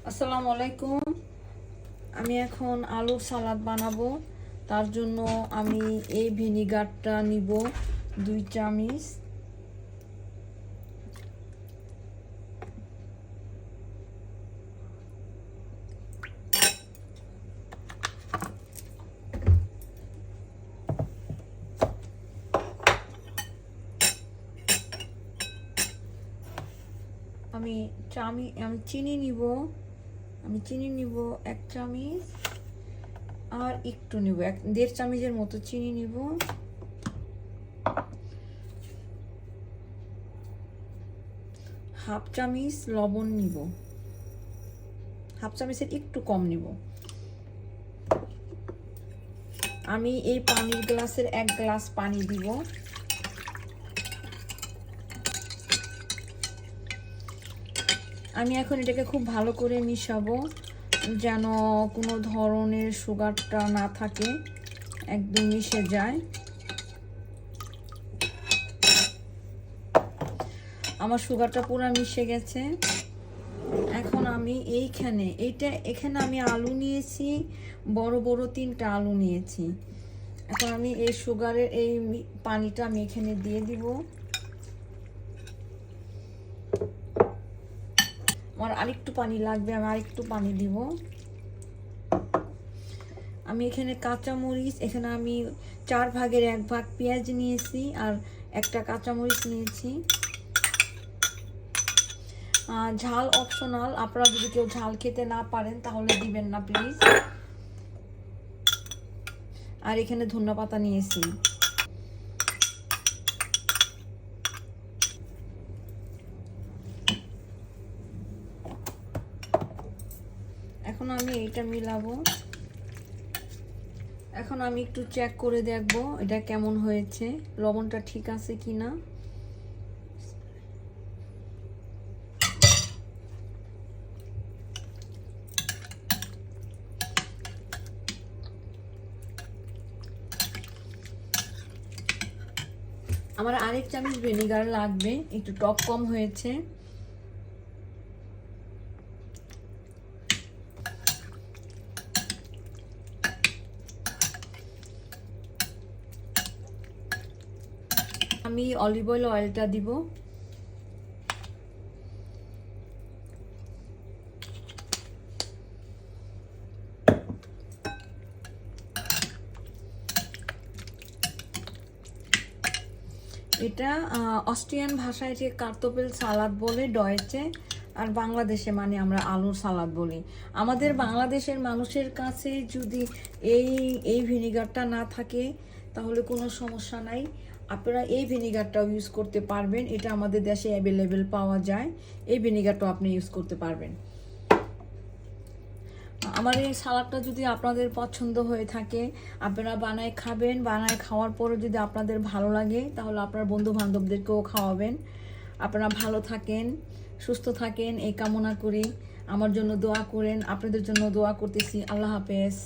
আসসালামু আলাইকুম। আমি এখন আলুর সালাদ বানাবো। তার জন্য আমি এই ভিনিগারটা নিব 2 চামচ। আমি চিনি নিব 1 চামচ, আর একটু নিব 1.5 চামচের মতো চিনি নিব। হাফ চামচ লবণ নিব, হাফ চামচের একটু কম নিব। আমি এই পানির গ্লাসের 1 গ্লাস পানি দিব। আমি এখন এটাকে খুব ভালো করে মিশাবো, যেন কোনো ধরনের সুগারটা না থাকে, একদম মিশে যায়। আমার সুগারটা পুরো মিশে গেছে। এখন আমি এখানে আমি আলু নিয়েছি, বড় বড় 3টা আলু নিয়েছি। এখন আমি এই সুগারের এই পানিটা আমি এখানে দিয়ে দিব। আমার আরেকটু পানি লাগবে, আমি আরেকটু পানি দিব। আমি এখানে কাঁচামরিচ, এখানে আমি 4 ভাগের 1 ভাগ পেঁয়াজ নিয়েছি, আর একটা কাঁচামরিচ নিয়েছি। ঝাল অপশনাল, আপনারা যদি কেউ ঝাল খেতে না পারেন তাহলে দিবেন না প্লিজ। আর এখানে ধনেপাতা নিয়েছি। এখন আমি এটা মিলাবো। এখন আমি একটু চেক করে দেখব এটা কেমন হয়েছে, লবণটা ঠিক আছে কিনা। আমার আরেক চামচ ভিনেগার লাগবে, একটু টক কম হয়েছে। আমি অলিভ অয়েলটা দিব। এটা অস্ট্রিয়ান ভাষায় যে কার্তোফেল সালাদ বলে ডয়েচে, আর বাংলাদেশে মানে আমরা আলুর সালাদ বলি। আমাদের বাংলাদেশের মানুষের কাছে যদি এই ভিনেগারটা না থাকে তাহলে কোনো সমস্যা নাই, আপনারা এই ভিনেগারটাও ইউজ করতে পারবেন। এটা আমাদের দেশে অ্যাভেলেবেল পাওয়া যায়, এই ভিনেগারটাও আপনি ইউজ করতে পারবেন। আমার এই সালাদটা যদি আপনাদের পছন্দ হয়ে থাকে, আপনারা বানায় খাবেন। বানায় খাওয়ার পরে যদি আপনাদের ভালো লাগে তাহলে আপনার বন্ধু বান্ধবদেরকেও খাওয়াবেন। আপনারা ভালো থাকেন, সুস্থ থাকেন এই কামনা করি। আমার জন্য দোয়া করেন, আপনাদের জন্য দোয়া করতেছি। আল্লাহ হাফেজ।